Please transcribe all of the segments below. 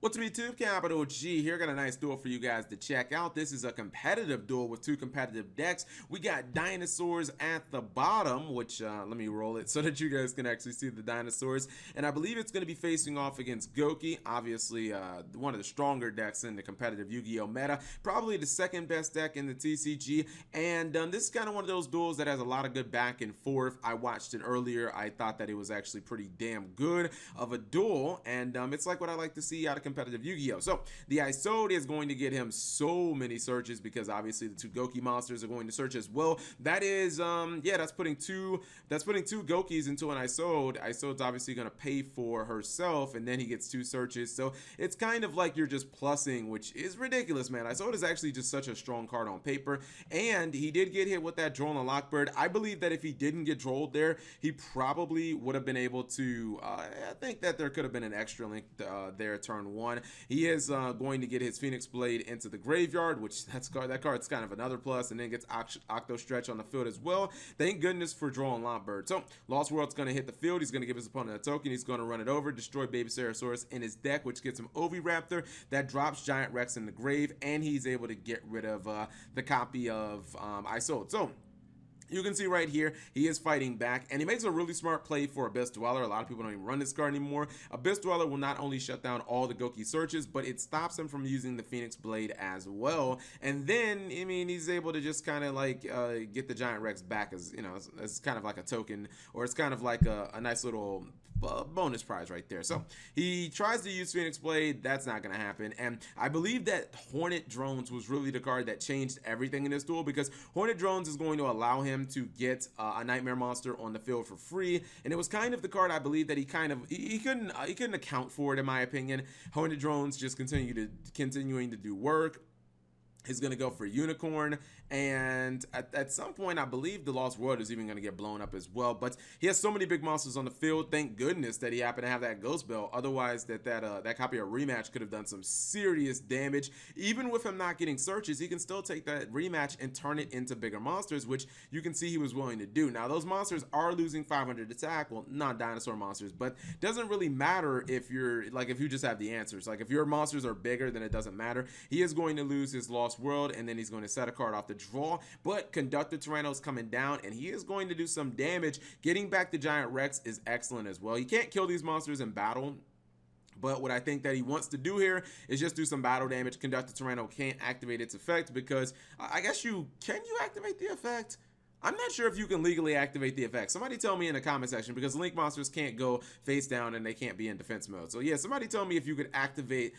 What's up YouTube, Capital G here. Got a nice duel for you guys to check out. This is a competitive duel with two competitive decks. We got dinosaurs at the bottom, which let me roll it so that you guys can actually see the dinosaurs. And I believe it's going to be facing off against Gouki, obviously one of the stronger decks in the competitive Yu-Gi-Oh meta, probably the second best deck in the TCG. And this is kind of one of those duels that has a lot of good back and forth. I watched it earlier. I thought that it was actually pretty damn good of a duel, and it's like what I like to see out of competitive Yu-Gi-Oh. So the Isode is going to get him so many searches because obviously the two Gouki monsters are going to search as well. That is yeah, that's putting two Goukis into an Isode. Isode's obviously going to pay for herself, and then he gets two searches. So it's kind of like you're just plussing, which is ridiculous, man. Isode is actually just such a strong card on paper, and he did get hit with that Droll and Lockbird. I believe that if he didn't get Drolled there, he probably would have been able to I think that there could have been an extra link there turn one. He is going to get his Phoenix Blade into the graveyard, which that card's kind of another plus, and then gets Octo Stretch on the field as well. Thank goodness for Droll and Lockbird. So Lost World's going to hit the field. He's going to give his opponent a token. He's going to run it over, destroy Baby Sarosaurus in his deck, which gets him Oviraptor. That drops Giant Rex in the grave, and he's able to get rid of the copy of Isode. So you can see right here, he is fighting back, and he makes a really smart play for Abyss Dweller. A lot of people don't even run this card anymore. Abyss Dweller will not only shut down all the Gouki searches, but it stops him from using the Phoenix Blade as well. And then, I mean, he's able to just kind of like get the Giant Rex back as, you know, as kind of like a token, or it's kind of like a nice little bonus prize right there. So he tries to use Phoenix Blade. That's not going to happen. And I believe that Hornet Drones was really the card that changed everything in this duel, because Hornet Drones is going to allow him to get a Nightmare monster on the field for free. And it was kind of the card I believe that he couldn't account for it, in my opinion. Hornet Drones just continuing to do work. He's going to go for Unicorn, and at some point I believe the Lost World is even going to get blown up as well. But he has so many big monsters on the field. Thank goodness that he happened to have that Ghost Bell. Otherwise that copy of Rematch could have done some serious damage. Even with him not getting searches, he can still take that Rematch and turn it into bigger monsters, which you can see he was willing to do. Now those monsters are losing 500 attack, well, non-dinosaur monsters, but doesn't really matter if you just have the answers. Like if your monsters are bigger, then it doesn't matter. He is going to lose his Lost World, and then he's going to set a card off the draw. But Conductor Tyranno's coming down, and he is going to do some damage. Getting back the Giant Rex is excellent as well. He can't kill these monsters in battle, but what I think that he wants to do here is just do some battle damage. Conductor Tyranno can't activate its effect, because I guess can you activate the effect? I'm not sure if you can legally activate the effect. Somebody tell me in the comment section, because Link monsters can't go face down and they can't be in defense mode. So yeah, somebody tell me if you could activate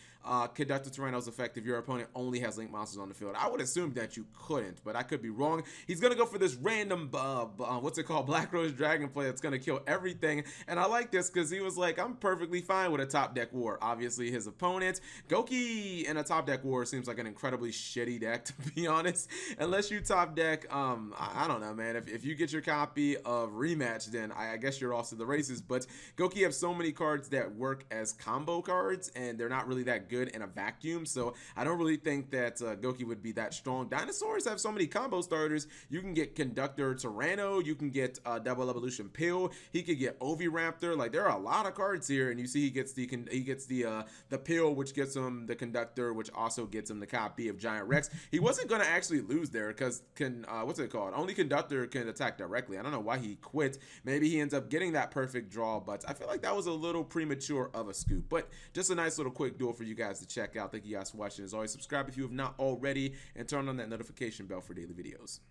Conductor Tyranno's effect if your opponent only has Link monsters on the field. I would assume that you couldn't, but I could be wrong. He's going to go for this random, what's it called, Black Rose Dragon play that's going to kill everything. And I like this because he was like, I'm perfectly fine with a top deck war. Obviously his opponent, Gouki in a top deck war seems like an incredibly shitty deck, to be honest. Unless you top deck, I don't know, man. If you get your copy of Rematch, then I guess you're off to the races. But Gouki have so many cards that work as combo cards, and they're not really that good in a vacuum, so I don't really think that Gouki would be that strong. Dinosaurs have so many combo starters. You can get Conductor Tyranno, you can get Double Evolution Pill, he could get Oviraptor. Like, there are a lot of cards here, and you see he gets the Pill, which gets him the Conductor, which also gets him the copy of Giant Rex. He wasn't going to actually lose there, because what's it called? Only Conductor can attack directly. I don't know why he quit. Maybe he ends up getting that perfect draw, but I feel like that was a little premature of a scoop. But just a nice little quick duel for you guys to check out. Thank you guys for watching. As always, subscribe if you have not already, and turn on that notification bell for daily videos.